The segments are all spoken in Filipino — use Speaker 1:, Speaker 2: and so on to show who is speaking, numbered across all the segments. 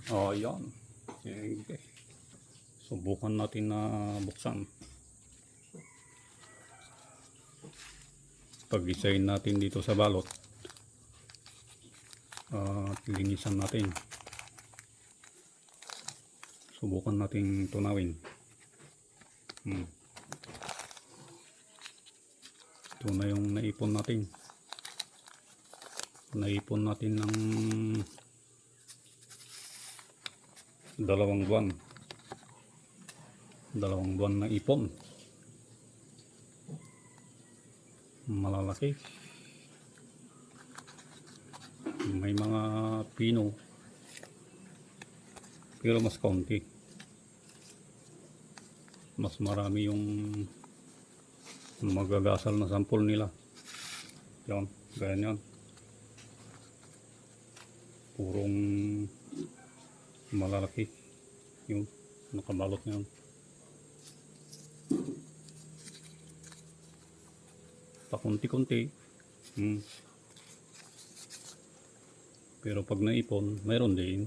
Speaker 1: Ayan. Sige. Subukan natin na buksan. Pag-isayin natin dito sa balot. At linisan natin. Subukan natin tunawin. Ito na yung naipon natin. Naipon natin ng 2 buwan. 2 buwan na ipon. Malalaki. May mga pino. Pero mas kaunti. Mas marami yung magagasal na sampol nila. Yan. Ganyan. Purong malalaki. Yung nakabalot na yun. Pakunti-kunti. Pero pag naipon, mayroon din.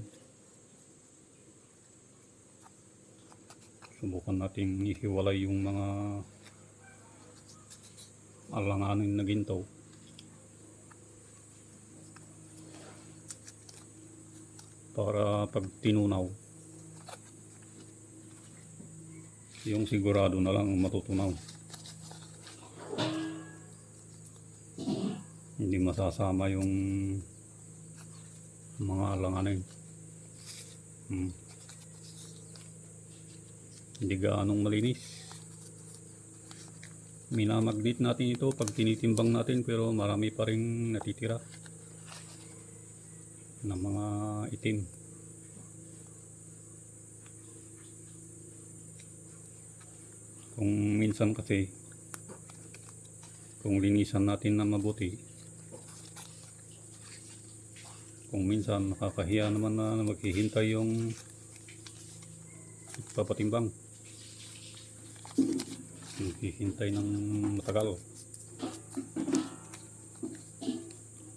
Speaker 1: Subukan natin ihiwalay yung mga alanganin na ginto. Para pag tinunaw, yung sigurado na lang matutunaw. Hindi masasama yung mga alanganin. Hindi gaanong malinis. Minamagnet natin ito pag tinitimbang natin, pero marami pa rin natitira na mga itim. Kung minsan kasi, kung linisan natin na mabuti, kung minsan nakakahiya naman na maghihintay yung papatimbang. Maghihintay ng matagal.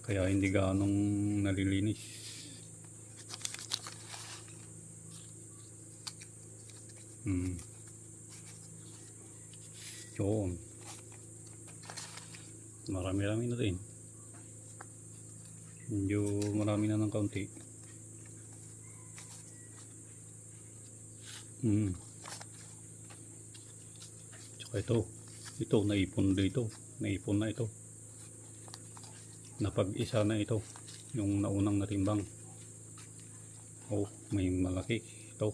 Speaker 1: Kaya hindi gaanong nalilinis. Yun. Marami-rami na rin. Medyo marami na ng kaunti. Tsaka ito naipon dito. Naipon na ito. Napag-isa na ito. Yung naunang natimbang. Oh, may malaki. Ito.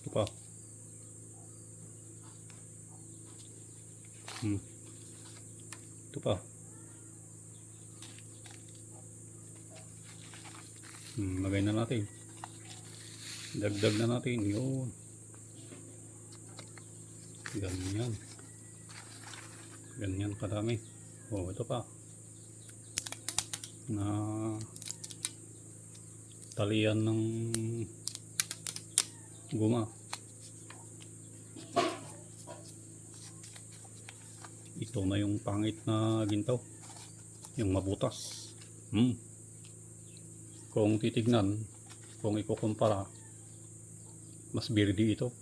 Speaker 1: Ito pa. Ito pa. Lagay na natin. Dagdag na natin. Yun. Ganyan. Ganyan kadami. Oh, ito pa. Na talian ng guma. Ito na yung pangit na ginto. Yung mabutas. Kung titignan, kung ikukumpara, mas birdi ito.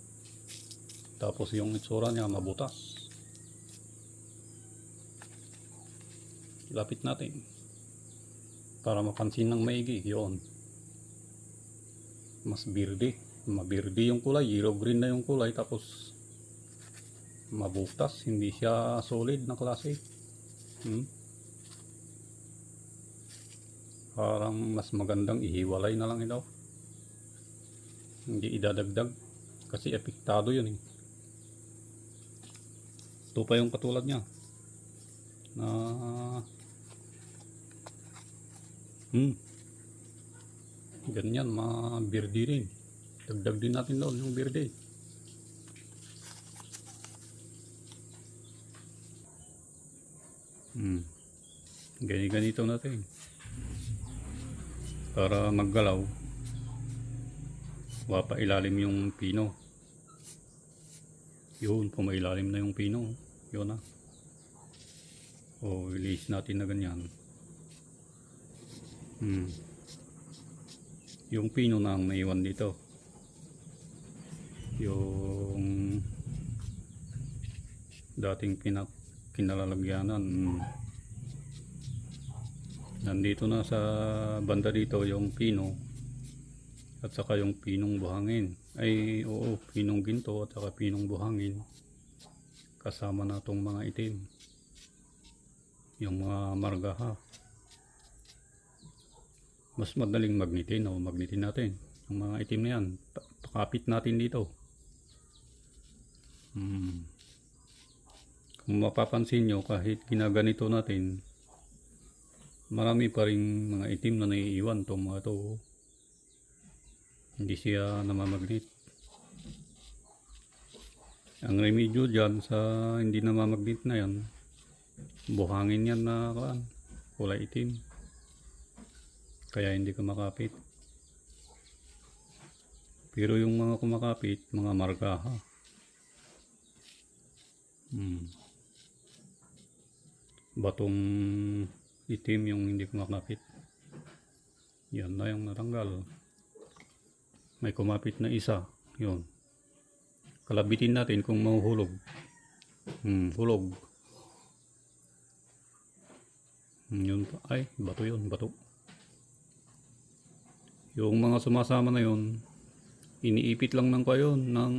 Speaker 1: Tapos yung itsura niya mabutas. Lapit natin para mapansin ng maigi. Yun. Mas birdi. Mabirdi yung kulay. Yellow green na yung kulay. Tapos mabutas. Hindi siya solid na klase. Parang mas magandang ihiwalay na lang ito. Hindi idadagdag. Kasi epektado yun eh. Ito pa yung katulad niya. Na ganyan, mabirdi rin. Dagdag din natin doon yung birdi. Ganito natin. Para maggalaw, mapailalim yung pino. Yun, pumailalim na yung pino. Yun na. O, release natin na ganyan. yung pino na ang naiwan dito. Yung dating kinalalagyanan. Nandito na sa banda dito yung pino at saka yung pinong buhangin. Ay oo, pinong ginto at saka pinong buhangin. Kasama na tong mga itim. Yung mga margaha. Mas madaling magnitin o magnitin natin. Yung mga itim na yan, pakapit natin dito. Kung mapapansin nyo, kahit ginaganito natin, marami pa rin mga itim na naiiwan itong mga ito. Hindi siya namamagnet. Ang remedyo dyan sa hindi namamagnet na yan, buhangin yan na kulay itim. Kaya hindi ka makapit. Pero yung mga kumakapit, mga margaha. Batong itim yung hindi kumakapit. Yan na yung natanggal. May kumapit na isa. Yun. Kalabitin natin kung mahuhulog. Hulog. Yun pa. Ay, bato yun. Bato. Yung mga sumasama na yun, iniipit lang ng kayon ng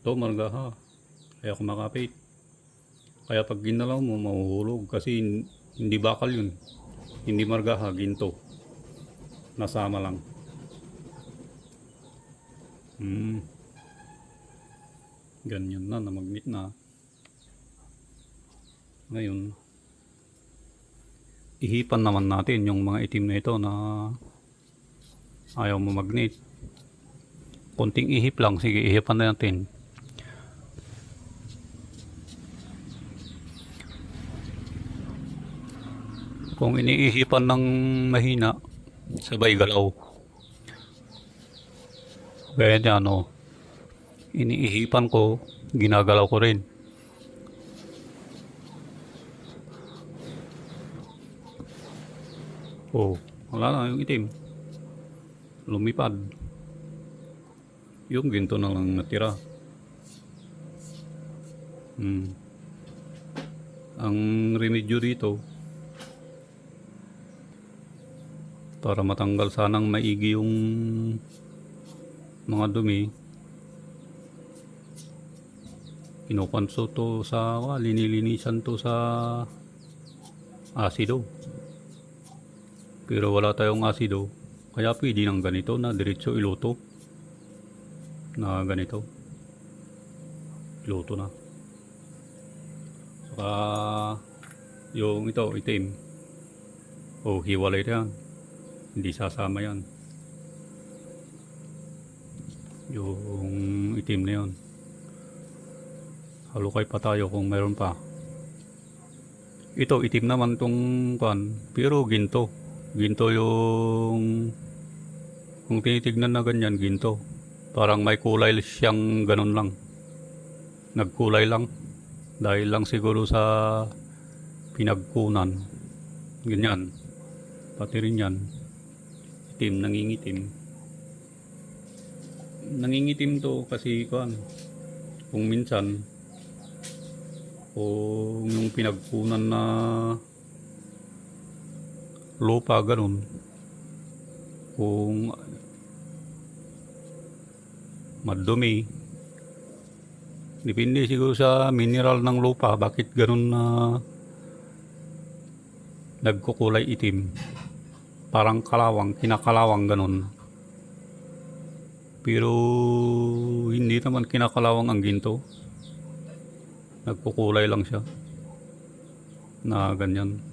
Speaker 1: to margaha. Kaya kumakapit. Kaya pag ginalaw mo, mahuhulog. Kasi hindi bakal yun. Hindi margaha, ginto. Nasama lang. Ganyan na, namagnet na. Ngayon, ihipan naman natin yung mga itim na ito na ayaw mamagnet. Konting ihip lang, sige, ihipan na natin. Kung iniihipan ng mahina, sabay galaw. Kaya niya, iniihipan ko, ginagalaw ko rin. Oh, wala na yung itim. Lumipad. Yung ginto na lang natira. Ang remedyo dito, para matanggal sanang maigi yung mga dumi, kinukonso to sa linilinisan to sa asido. Pero wala tayong asido, kaya pwede ng ganito na diretso iluto na ganito. Iluto na. Saka yung ito itim, hiwalay yan. Hindi sasama yan. Yung itim na yun. Halukay pa tayo kung meron pa. Ito itim naman tong pero ginto. Ginto yung kung tinitignan na ganyan, ginto. Parang may kulay siyang ganun lang. Nagkulay lang. Dahil lang siguro sa pinagkunan. Ganyan. Pati rin yan. Itim, nangingitim. Nangingitim to kasi kung minsan kung yung pinagkunan na lupa ganun, kung madumi, depende siguro sa mineral ng lupa bakit ganun na nagkukulay itim, parang kalawang, kinakalawang ganun. Pero hindi naman kinakalawang ang ginto, nagkukulay lang siya na ganyan.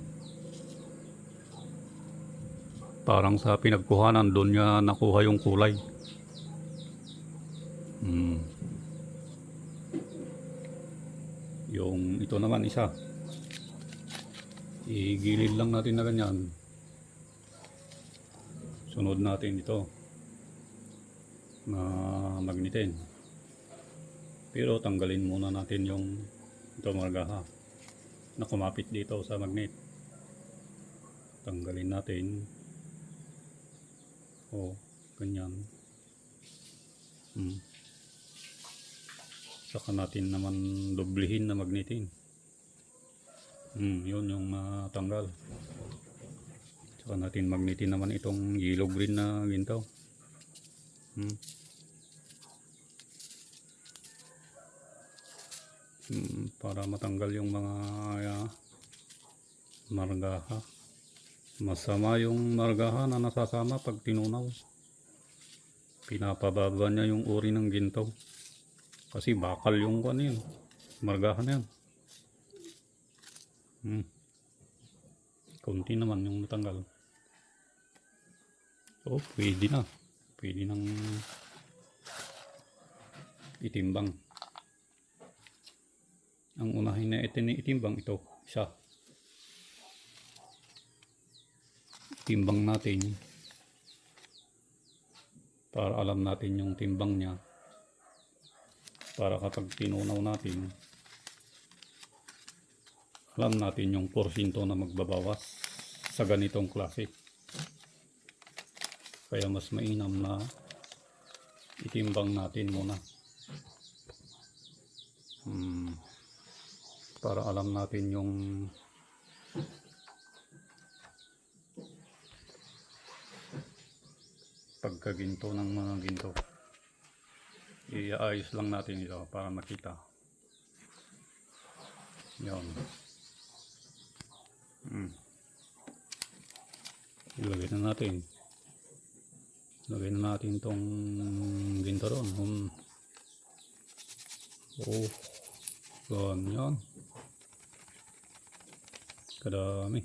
Speaker 1: Parang sa pinagkuhanan doon niya nakuha yung kulay. Yung ito naman isa, igilid lang natin na ganyan. Sunod natin ito na magnetin. Pero tanggalin muna natin yung ito margaha na kumapit dito sa magnet. Tanggalin natin. O, ganyan. Saka natin naman doblihin na magnetin. Yun yung matanggal. Saka natin magnetin naman itong yellow green na ginto. Para matanggal yung mga margaha. Masama yung margaha na nasasama pag tinunaw. Pinapababa niya yung uri ng ginto. Kasi bakal yung yun. Margaha na yan. Kunti naman yung natanggal. So, pwede na. Pwede nang itimbang. Ang unahin na itimbang ito. Isa. Timbang natin. Para alam natin yung timbang niya. Para kapag tinunaw natin, alam natin yung porsyento na magbabawas sa ganitong klase. Kaya mas mainam na itimbang natin muna. Para alam natin yung pagkaginto ng mga ginto. Iayos lang natin ito para makita. Yan. Ilagay na natin. Ilagay na natin itong ginto ron. Ganyan. Kadami.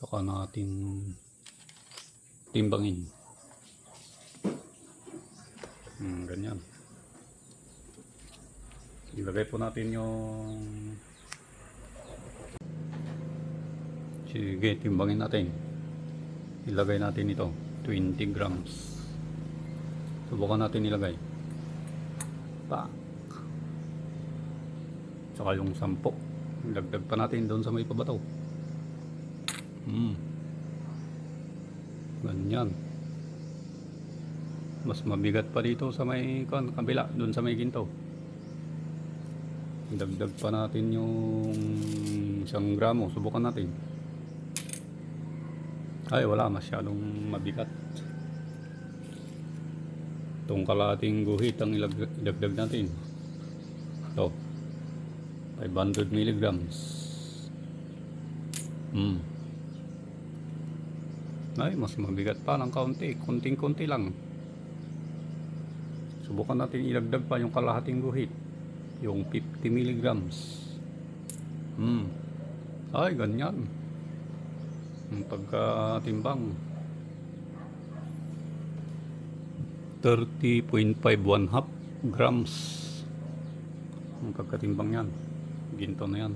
Speaker 1: Saka natin timbangin. Ganyan. Ilagay po natin yung... Sige, timbangin natin. Ilagay natin ito. 20 grams. Subukan natin ilagay. Saka yung 10. Dagdag pa natin doon sa may pabato. Ganyan. Mas mabigat pa dito sa may kabila, doon sa may ginto. Dagdag pa natin yung 1 gramo. Subukan natin. Ay, wala. Masyadong mabigat. Itong kalahating guhit ang idagdag natin. Ito. 500 milligrams. Ay, mas mabigat pa ng kaunti. Kunting-kunti lang. Subukan natin ilagdag pa yung kalahating guhit. Yung 50 milligrams. Ay, ganyan. Yung pagkatimbang. 30.5 1/2 grams. Yung pagkatimbang yan. Ginto na yan.